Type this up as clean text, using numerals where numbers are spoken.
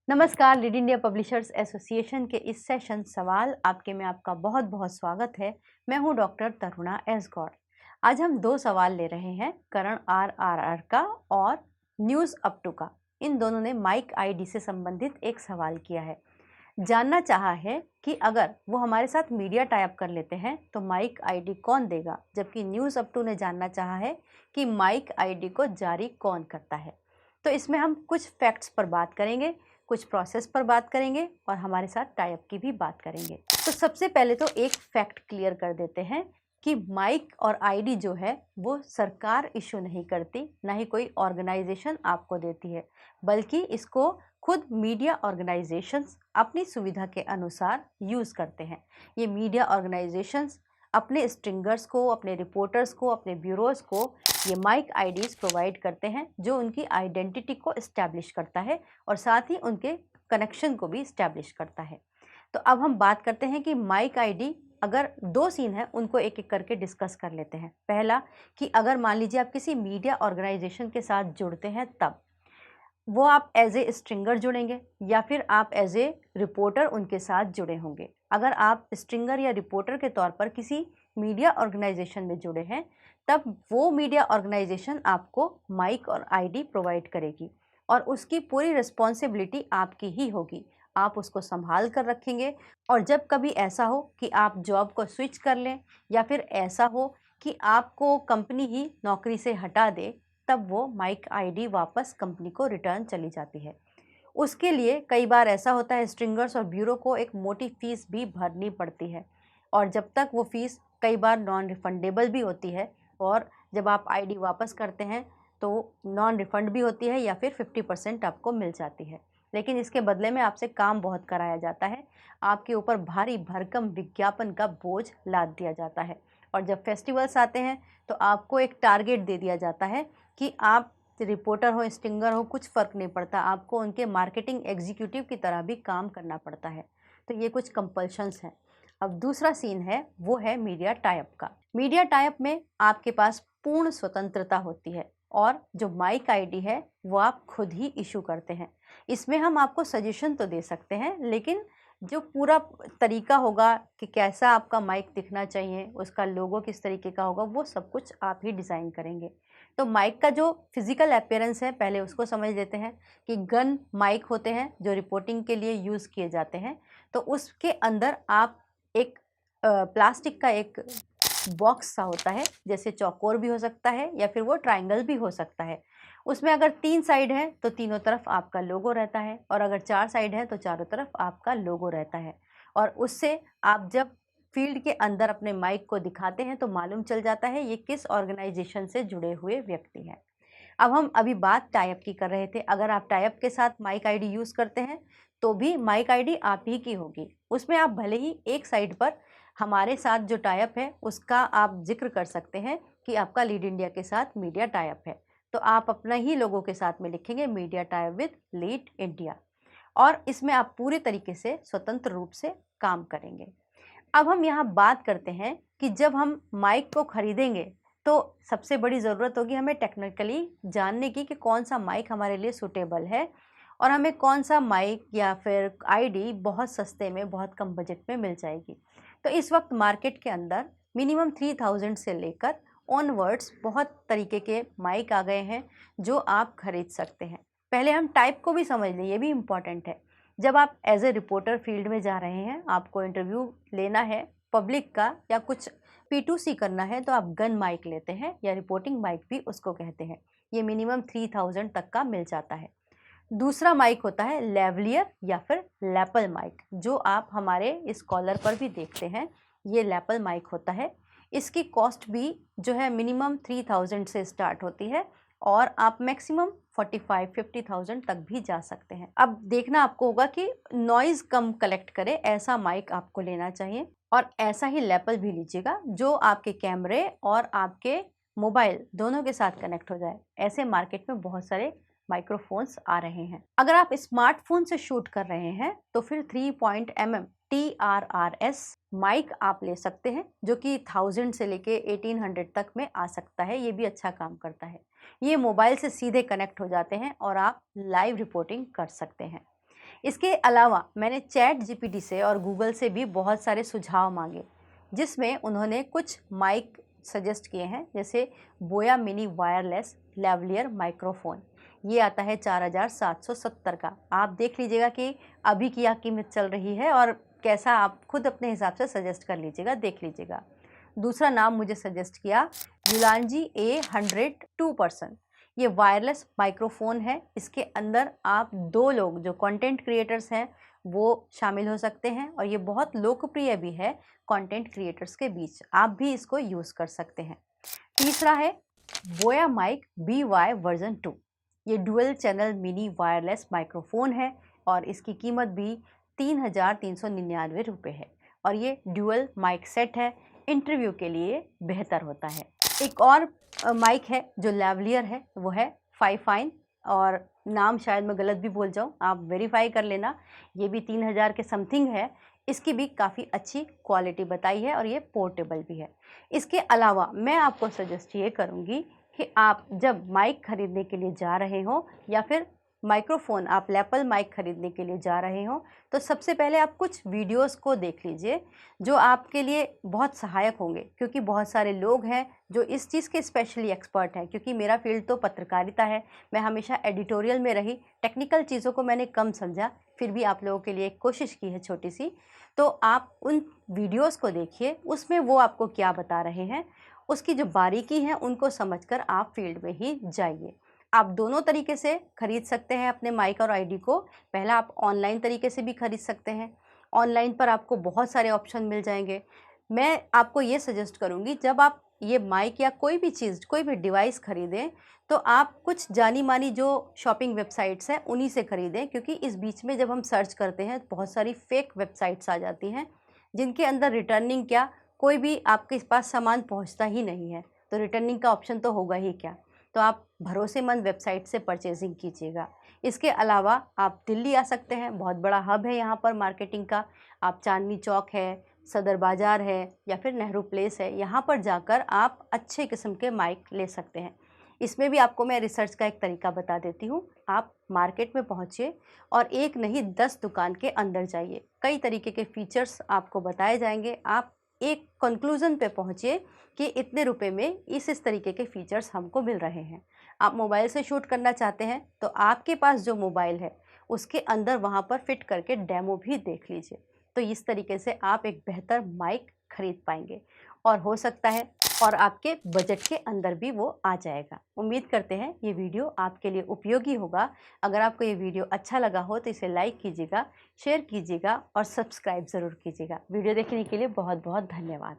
नमस्कार, lead India publishers association के इस सेशन सवाल आपके में आपका बहुत बहुत स्वागत है। मैं हूं डॉक्टर तरुणा एस गौर। आज हम दो सवाल ले रहे हैं, करण आर का और न्यूज़ अप टू का। इन दोनों ने माइक आईडी से संबंधित एक सवाल किया है। जानना चाहा है कि अगर वो हमारे साथ मीडिया टाइप कर लेते हैं तो माइक आईडी कौन देगा, जबकि न्यूज़ अप टू ने जानना चाहा है कि माइक आईडी को जारी कौन करता है। तो इसमें हम कुछ फैक्ट्स पर बात करेंगे, कुछ प्रोसेस पर बात करेंगे और हमारे साथ टाइप की भी बात करेंगे। तो सबसे पहले तो एक फैक्ट क्लियर कर देते हैं कि माइक और आईडी जो है वो सरकार इशू नहीं करती, ना ही कोई ऑर्गेनाइजेशन आपको देती है, बल्कि इसको खुद मीडिया ऑर्गेनाइजेशंस अपनी सुविधा के अनुसार यूज़ करते हैं। ये मीडिया ऑर्गेनाइजेशंस अपने स्ट्रिंगर्स को, अपने रिपोर्टर्स को, अपने ब्यूरोज को ये माइक आईडीज़ प्रोवाइड करते हैं, जो उनकी आइडेंटिटी को इस्टेब्लिश करता है और साथ ही उनके कनेक्शन को भी इस्टेब्लिश करता है। तो अब हम बात करते हैं कि माइक आईडी, अगर दो सीन है उनको एक एक करके डिस्कस कर लेते हैं। पहला कि अगर मान लीजिए आप किसी मीडिया ऑर्गेनाइजेशन के साथ जुड़ते हैं, तब वो आप एज ए स्ट्रिंगर जुड़ेंगे या फिर आप एज ए रिपोर्टर उनके साथ जुड़े होंगे। अगर आप स्ट्रिंगर या रिपोर्टर के तौर पर किसी मीडिया ऑर्गेनाइजेशन में जुड़े हैं, तब वो मीडिया ऑर्गेनाइजेशन आपको माइक और आईडी प्रोवाइड करेगी और उसकी पूरी रिस्पॉन्सिबिलिटी आपकी ही होगी। आप उसको संभाल कर रखेंगे और जब कभी ऐसा हो कि आप जॉब को स्विच कर लें या फिर ऐसा हो कि आपको कंपनी ही नौकरी से हटा दे, तब वो माइक आईडी वापस कंपनी को रिटर्न चली जाती है। उसके लिए कई बार ऐसा होता है, स्ट्रिंगर्स और ब्यूरो को एक मोटी फीस भी भरनी पड़ती है और जब तक वो फीस कई बार नॉन रिफंडेबल भी होती है और जब आप आईडी वापस करते हैं तो नॉन रिफंड भी होती है या फिर 50% आपको मिल जाती है। लेकिन इसके बदले में आपसे काम बहुत कराया जाता है, आपके ऊपर भारी भरकम विज्ञापन का बोझ लाद दिया जाता है और जब फेस्टिवल्स आते हैं तो आपको एक टारगेट दे दिया जाता है कि आप रिपोर्टर हो, स्टिंगर हो, कुछ फ़र्क नहीं पड़ता, आपको उनके मार्केटिंग एग्जीक्यूटिव की तरह भी काम करना पड़ता है। तो ये कुछ कंपल्शंस हैं। अब दूसरा सीन है, वो है मीडिया टाइप का। मीडिया टाइप में आपके पास पूर्ण स्वतंत्रता होती है और जो माइक आईडी है वो आप खुद ही इशू करते हैं। इसमें हम आपको सजेशन तो दे सकते हैं, लेकिन जो पूरा तरीका होगा कि कैसा आपका माइक दिखना चाहिए, उसका लोगो किस तरीके का होगा, वो सब कुछ आप ही डिज़ाइन करेंगे। तो माइक का जो फिज़िकल अपीयरेंस है, पहले उसको समझ लेते हैं कि गन माइक होते हैं जो रिपोर्टिंग के लिए यूज़ किए जाते हैं। तो उसके अंदर आप एक प्लास्टिक का एक बॉक्स सा होता है, जैसे चौकोर भी हो सकता है या फिर वो ट्रायंगल भी हो सकता है। उसमें अगर 3 साइड है तो तीनों तरफ आपका लोगो रहता है और अगर 4 साइड है तो चारों तरफ आपका लोगो रहता है और उससे आप जब फील्ड के अंदर अपने माइक को दिखाते हैं तो मालूम चल जाता है ये किस ऑर्गेनाइजेशन से जुड़े हुए व्यक्ति हैं। अब हम अभी बात टाइप की कर रहे थे। अगर आप टाइप के साथ माइक आईडी यूज़ करते हैं तो भी माइक आईडी आप ही की होगी। उसमें आप भले ही एक साइड पर हमारे साथ जो टाइप है उसका आप जिक्र कर सकते हैं कि आपका लीड इंडिया के साथ मीडिया टाइप है, तो आप अपना ही लोगों के साथ में लिखेंगे media type with lead India और इसमें आप पूरे तरीके से स्वतंत्र रूप से काम करेंगे। अब हम यहाँ बात करते हैं कि जब हम माइक को खरीदेंगे तो सबसे बड़ी ज़रूरत होगी हमें टेक्निकली जानने की कि कौन सा माइक हमारे लिए सूटेबल है और हमें कौन सा माइक या फिर आईडी बहुत सस्ते में, बहुत कम बजट में मिल जाएगी। तो इस वक्त मार्केट के अंदर मिनिमम 3000 से लेकर ऑनवर्ड्स बहुत तरीके के माइक आ गए हैं जो आप खरीद सकते हैं। पहले हम टाइप को भी समझ लें, ये भी इम्पॉर्टेंट है। जब आप एज ए रिपोर्टर फील्ड में जा रहे हैं, आपको इंटरव्यू लेना है पब्लिक का या कुछ P2C करना है, तो आप गन माइक लेते हैं या रिपोर्टिंग माइक भी उसको कहते हैं। ये मिनिमम 3000 तक का मिल जाता है। दूसरा माइक होता है लेवलियर या फिर लैपल माइक, जो आप हमारे इस कॉलर पर भी देखते हैं। ये लैपल माइक होता है। इसकी कॉस्ट भी जो है मिनिमम 3000 से स्टार्ट होती है और आप मैक्सिमम 45-50,000 तक भी जा सकते हैं। अब देखना आपको होगा कि नॉइज़ कम कलेक्ट करे, ऐसा माइक आपको लेना चाहिए और ऐसा ही लैपल भी लीजिएगा जो आपके कैमरे और आपके मोबाइल दोनों के साथ कनेक्ट हो जाए। ऐसे मार्केट में बहुत सारे माइक्रोफोन्स आ रहे हैं। अगर आप स्मार्टफोन से शूट कर रहे हैं तो फिर 3.mm TRRS माइक आप ले सकते हैं, जो कि 1000 से लेके 1800 तक में आ सकता है। ये भी अच्छा काम करता है। ये मोबाइल से सीधे कनेक्ट हो जाते हैं और आप लाइव रिपोर्टिंग कर सकते हैं। इसके अलावा मैंने चैट जीपीटी से और गूगल से भी बहुत सारे सुझाव मांगे, जिसमें उन्होंने कुछ माइक सजेस्ट किए हैं, जैसे बोया मिनी वायरलेस लेवलियर माइक्रोफोन। ये आता है 4770 का। आप देख लीजिएगा कि अभी की क्या कीमत चल रही है और कैसा, आप खुद अपने हिसाब से सजेस्ट कर लीजिएगा, देख लीजिएगा। दूसरा नाम मुझे सजेस्ट किया यूलांजी A100 2%। ये वायरलेस माइक्रोफोन है। इसके अंदर आप 2 लोग जो कंटेंट क्रिएटर्स हैं वो शामिल हो सकते हैं और ये बहुत लोकप्रिय भी है कंटेंट क्रिएटर्स के बीच। आप भी इसको यूज़ कर सकते हैं। तीसरा है बोया माइक BY वर्जन 2। ये dual channel mini wireless microphone है और इसकी कीमत भी 3399 रुपये है और ये डुअल माइक सेट है, इंटरव्यू के लिए बेहतर होता है। एक और माइक है जो लेवलियर है, वो है फाइफाइन, और नाम शायद मैं गलत भी बोल जाऊँ, आप वेरीफाई कर लेना। ये भी 3000 के समथिंग है। इसकी भी काफ़ी अच्छी क्वालिटी बताई है और ये पोर्टेबल भी है। इसके अलावा मैं आपको सजेस्ट ये करूँगी कि आप जब माइक खरीदने के लिए जा रहे हो या फिर माइक्रोफोन, आप लैपल माइक खरीदने के लिए जा रहे हो, तो सबसे पहले आप कुछ वीडियोस को देख लीजिए जो आपके लिए बहुत सहायक होंगे, क्योंकि बहुत सारे लोग हैं जो इस चीज़ के स्पेशली एक्सपर्ट हैं। क्योंकि मेरा फील्ड तो पत्रकारिता है, मैं हमेशा एडिटोरियल में रही, टेक्निकल चीज़ों को मैंने कम समझा, फिर भी आप लोगों के लिए एक कोशिश की है छोटी सी। तो आप उन वीडियोज़ को देखिए, उसमें वो आपको क्या बता रहे हैं, उसकी जो बारीकी है उनको समझकर आप फील्ड में ही जाइए। आप दोनों तरीके से खरीद सकते हैं अपने माइक और आईडी को। पहला, आप ऑनलाइन तरीके से भी खरीद सकते हैं। ऑनलाइन पर आपको बहुत सारे ऑप्शन मिल जाएंगे। मैं आपको ये सजेस्ट करूँगी, जब आप ये माइक या कोई भी चीज़, कोई भी डिवाइस खरीदें, तो आप कुछ जानी मानी जो शॉपिंग वेबसाइट्स हैं उन्हीं से खरीदें, क्योंकि इस बीच में जब हम सर्च करते हैं बहुत सारी फेक वेबसाइट्स आ जाती हैं, जिनके अंदर रिटर्निंग क्या, कोई भी आपके पास सामान पहुंचता ही नहीं है, तो रिटर्निंग का ऑप्शन तो होगा ही क्या। तो आप भरोसेमंद वेबसाइट से परचेजिंग कीजिएगा। इसके अलावा आप दिल्ली आ सकते हैं, बहुत बड़ा हब है यहाँ पर मार्केटिंग का। आप चांदनी चौक है, सदर बाज़ार है या फिर नेहरू प्लेस है, यहाँ पर जाकर आप अच्छे किस्म के माइक ले सकते हैं। इसमें भी आपको मैं रिसर्च का एक तरीका बता देती हूँ। आप मार्केट में पहुँचिए और एक नहीं 10 दुकान के अंदर जाइए, कई तरीके के फीचर्स आपको बताए जाएंगे। आप एक कंक्लूज़न पे पहुँचिए कि इतने रुपए में इस तरीके के फीचर्स हमको मिल रहे हैं। आप मोबाइल से शूट करना चाहते हैं तो आपके पास जो मोबाइल है उसके अंदर वहाँ पर फिट करके डेमो भी देख लीजिए। तो इस तरीके से आप एक बेहतर माइक खरीद पाएंगे और हो सकता है और आपके बजट के अंदर भी वो आ जाएगा। उम्मीद करते हैं ये वीडियो आपके लिए उपयोगी होगा। अगर आपको ये वीडियो अच्छा लगा हो तो इसे लाइक कीजिएगा, शेयर कीजिएगा और सब्सक्राइब ज़रूर कीजिएगा। वीडियो देखने के लिए बहुत बहुत धन्यवाद।